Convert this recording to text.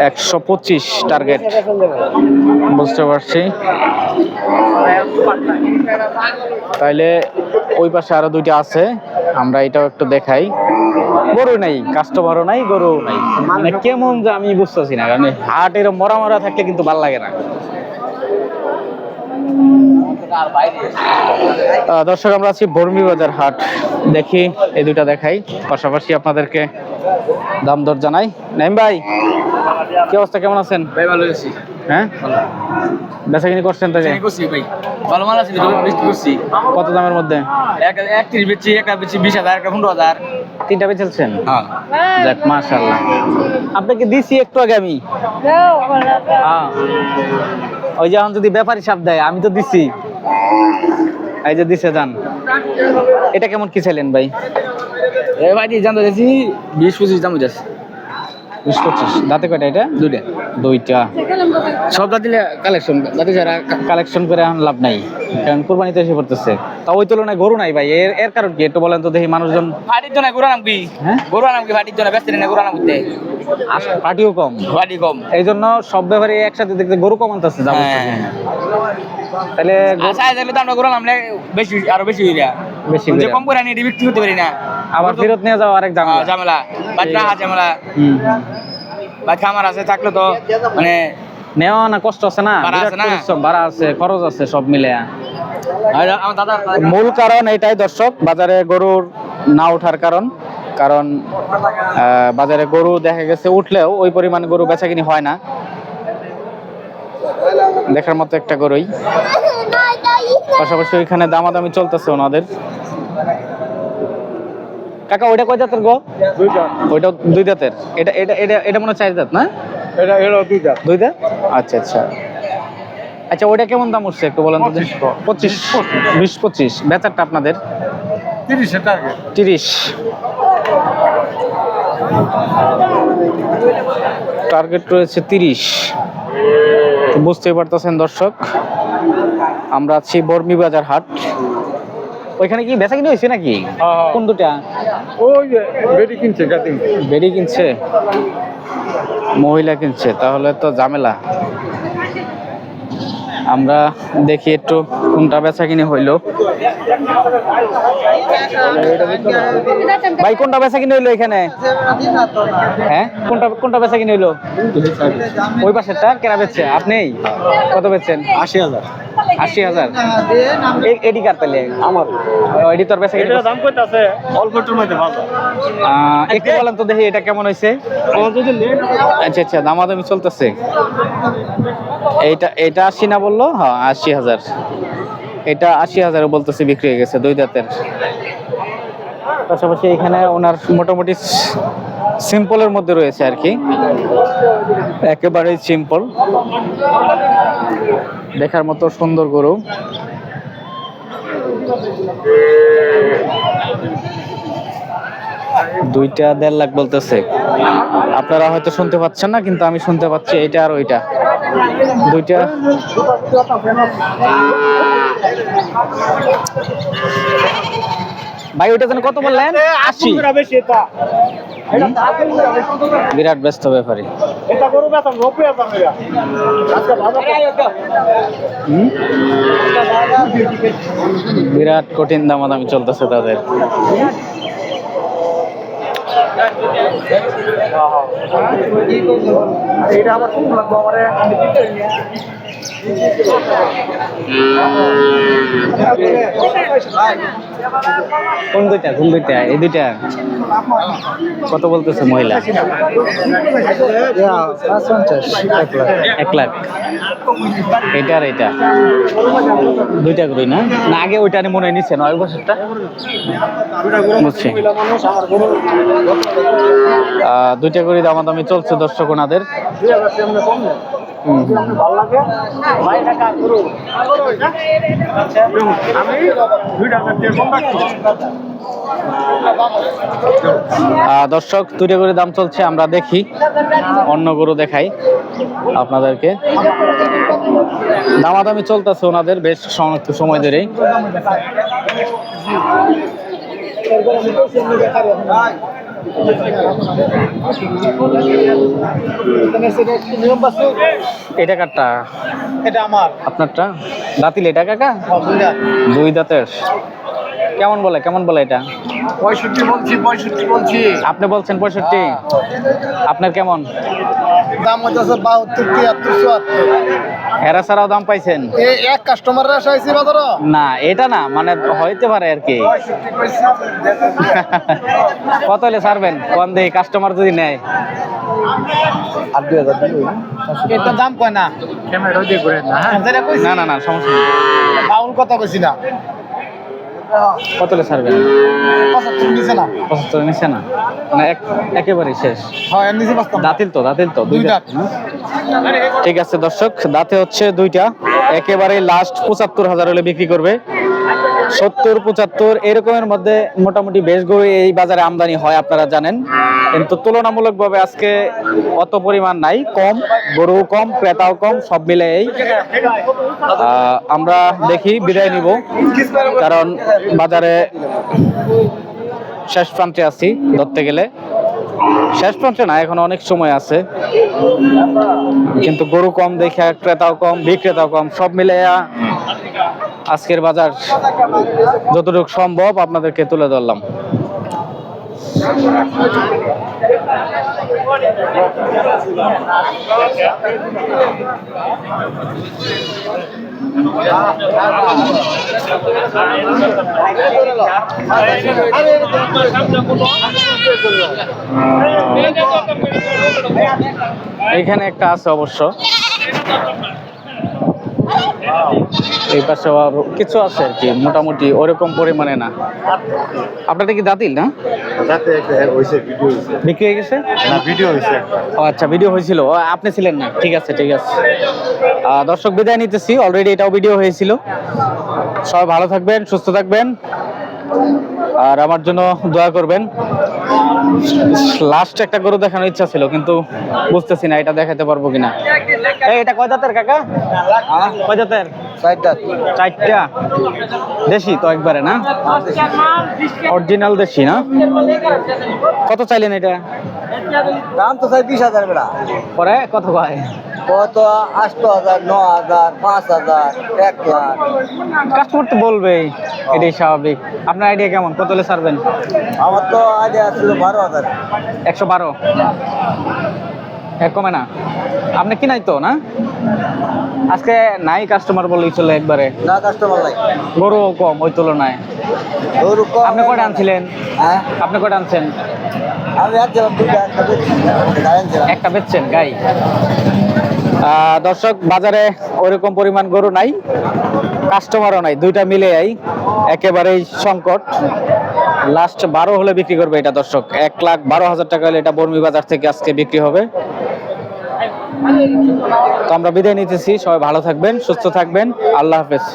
125 target, বুঝতে পারছি। তাইলে ওই পাশে আরো দুইটা আছে, আমরা এটাও একটু দেখাই। গরু নাই, কাস্টমারও নাই, গরু নাই, মানে কেমন যে আমি বুঝতেছি না, কারণ হাট এরকম মরা মরা থাকলে কিন্তু ভালো লাগে না। দর্শক, আমরা আছি বর্মি বাজার হাট, দেখি এই দুইটা দেখাই, পাশাপাশি আপনাদেরকে দাম দর জানাই। নাইম ভাই, কি অবস্থা, কেমন আছেন? ভাই ভালো আছি। হ্যাঁ, বেচাকিনি করছেন তাকে? ভাই ভালো মাল আছে, বেশি করছি। কত দামের মধ্যে? 31 বেচছি, একটা বেচছি 20,000, একটা 15,000। তিনটা বেচেছেন? হ্যাঁ। যাক, মাশাআল্লাহ। আপনাকে দিছি একটু আগে আমি। হ্যাঁ, ওই যে এখন যদি ব্যাপারী সাপ দেয়, আমি তো দিছি, এই যে দিছে, যান। এটা কেমন কি চাইলেন ভাই? ভাই জানতে চাইছি 20-25 দাম যাচ্ছে। 20-25 দাঁতে কয়টা এটা? দুইটা। সব দাঁত দিলে কালেকশন, দাঁতে যারা কালেকশন করে এখন লাভ নাই, কারণ কুরবানিতে এসে পড়তেছে। তা ওই তুলনায় গরু নাই ভাই, এর কারণ কি একটু বলেন তো দেখি। মানুষজন ফাটির জন্য গরু নাম কি? হ্যাঁ, গরু নাম কি? ফাটির জন্য ব্যস্ত না, গরু নাম করতে পাটিও কম, ফাটি কম, এই জন্য সব ব্যাপারে একসাথে দেখতে গরু কম আনতেছে। তাহলে আমরা গরু নামলে বেশি, আরো বেশি হয়ে যায়, বেশি কম করে আনি বিক্রি করতে পারি না, আবার ফেরত নিয়ে যাওয়া আরেক ঝামেলা, বাচ্চা ঝামেলা। বাচ্চা আমার আছে, থাকলে তো মানে নেওয়া না কষ্ট আছে না, ভাড়া আছে, খরচ আছে, সব মিলে। মূল কারণ এটাই দর্শক, বাজারে গরুর না ওঠার কারণ, কারণ বাজারে গরু দেখা গেছে উঠলেও ওই পরিমাণ গরু বেচাকিনি হয় না। দেখার মতো একটা গরুই, পাশাপাশি ওইখানে দামাদামি চলতেছে ওনাদের। কাকা, ওইটা কয় জাতের গো? ওইটা 2 দাঁতের। এটা এটা এটা এটা মনে হয় 4 দাঁত না? এটা 2 দাঁত। 2 দাঁত, আচ্ছা আচ্ছা আচ্ছা। ওইটা কেমন দাম উঠছে একটু বলেন তো? 25, 20-25। বেচারটা আপনাদের 30 টার্গেট। 30 টার্গেট রয়েছে, 30। বুঝতেই পারতেছেন দর্শক, আমরা আছি বর্মি বাজার হাট। ওইখানে কি বেচা কিনে হয়েছে নাকি? কোন দুটা? ওই বেডি কিনছে, বেডি কিনছে, মহিলা কিনছে, তাহলে তো ঝামেলা। আমরা দেখি একটু কোনটা বেচা কিনে হইলো। ভাই, কোনটা বেচা কিনে হইলো এখানে? হ্যাঁ, কোনটা বেচা কিনে হইলো? ওই পাশেরটা কেনা বেচছে আপনি? কত বেচছেন? 80,000। 80,000? এডি কার তাহলে? আমার। এডি তোর বেচা কিনে দাম কত আছে? অল্প একটুর মধ্যে ভালো। একটু বলেন তো দেখি এটা কেমন হয়েছে। আচ্ছা আচ্ছা, দামাদামি চলতেছে। এটা 80 না বললো? হ্যাঁ, 80,000। এটা 80,000 বলতেছে, বিক্রি হয়ে গেছে, 2 দাঁতের। পাশাপাশি এখানে ওনার মোটামুটি সিম্পলের মধ্যে রয়েছে আর কি, একেবারেই সিম্পল, দেখার মতো সুন্দর গরু। দুইটা 1.5 লাখ বলতেছে, আপনারা হয়তো শুনতে পাচ্ছেন না, কিন্তু আমি শুনতে পাচ্ছি। এটা আর ওইটা, দুইটা। ভাই, ওইটা যেন কত বললেন? 80। বিরাট ব্যস্ত ব্যাপারী। বিরাট কঠিন দামাদামি চলতেছে তাদের। কোন দুইটা? এই দুইটা কত বলতেছে মহিলা? 1 লাখ। এটা আর এটা দুইটা করি না? না, আগে ওইটা মনে হয় নিচ্ছে, 9 বছরটা বুঝছি। দুইটা করে দামাদামি চলছে দর্শক ওনাদের। দর্শক, 2টা করে দাম চলছে, আমরা দেখি অন্য গরু দেখাই আপনাদেরকে। দামাদামি চলতেছে ওনাদের বেশ সময় ধরেই। এটা কারটা? এটা আমার। আপনারটা? দাঁতিল এটা কাকা? দুইটা। 2 দাঁতের। কেমন বলে এটা? 65 বলছি, 65 বলছি। আপনি বলছেন 65, আপনার কেমন? দাম হচ্ছে 72, 73, 74। হেরা ছাড়াও দাম পাইছেন? এই এক কাস্টমারের আশা হয়েছে বাজার। না এটা না, মানে হইতে পারে আর কি। 65 পয়সা। কত হলে ছাড়বেন কোন দেই, কাস্টমার যদি নেয়? আর 2000 দিই। এটা দাম কয় না। ক্যামেরা দিয়ে ঘুরে না। হ্যাঁ যেটা কইছি। না সমস্যা নেই। বাউল কথা কইছি না। কত হলে ছাড়বেন? 75 নিচে না। 75 নিচে না, মানে একেবারে শেষ। হ্যাঁ এর নিচে বাস্তব। দাঁতিল তো 2 দুই দাঁত। দাঁত। ঠিক আছে দর্শক, দাঁতে হচ্ছে 2টা, একেবারে লাস্ট 75,000 হলে বিক্রি করবে। 70-75 এরকমের মধ্যে মোটামুটি বেশ গরু এই বাজারে আমদানি হয়, আপনারা জানেন, কিন্তু তুলনামূলকভাবে আজকে অত পরিমাণ নাই, কম, গরু কম, ক্রেতাও কম, সব মিলে এই আমরা দেখি বিদায় নিব, কারণ বাজারে শেষ প্রান্তে আছি ধরতে গেলে। শেষ প্রান্তে না, এখন অনেক সময় আছে, কিন্তু গরু কম দেখে ক্রেতাও কম, বিক্রেতাও কম, সব মিলে আজকের বাজার যতটুকু সম্ভব আপনাদেরকে তুলে ধরলাম। এইখানে একটা আছে অবশ্য, এই পাশে আর কিছু আছে আর কি, মোটামুটি ওরকম পরিমাণে না। আপনারটা কি দাঁতিল না? বিক্রি হয়ে গেছে? ও আচ্ছা, ভিডিও হয়েছিল, আপনি ছিলেন না? ঠিক আছে দর্শক বিদায় নিতেছি, অলরেডি এটাও ভিডিও হয়েছিল। সবাই ভালো থাকবেন, সুস্থ থাকবেন, আর আমার জন্য দোয়া করবেন। লাস্ট একটা গরু দেখানোর ইচ্ছা ছিল, কিন্তু বুঝতেছি না এটা দেখাতে পারবো কিনা। এটা কয় দাঁতের কাকা? কয় দাঁতের? 4 দাঁত। 4টা। দেশি তো একবারে না? অরিজিনাল দেশি না? কত চাইলেন এটা? দাম তো চাই 20,000 বেড়া। পরে কত কয়? কত 8,000, 9,000, 5,000, 1 লাখ। কাস্টমার তো বলবেই, এটাই স্বাভাবিক। আপনার আইডিয়া কেমন, কত হলে ছাড়বেন? আমার তো আইডিয়া ছিল 12,000। 112। কমে না? আপনি কি নাই তো না? আজকে নাই কাস্টমার বলেই চলে একবারে। না কাস্টমার নাই। গরু কম ওই তুলনায়। গরু কম। আপনি কয়টা আনছিলেন? হ্যাঁ আপনি কয়টা আনছেন? আমি একজন দুইটা একটা বেচছি। একটা বেচছেন গাই? দর্শক, বাজারে ওইরকম পরিমাণ গরু নাই, কাস্টমারও নাই, দুইটা মিলে একেবারেই সংকট। লাস্ট 12 হলে বিক্রি করবে এটা দর্শক, 1,12,000 টাকা হলে এটা বর্মি বাজার থেকে আজকে বিক্রি হবে। তো আমরা বিদায় নিতেছি, সবাই ভালো থাকবেন, সুস্থ থাকবেন, আল্লাহ হাফেজ।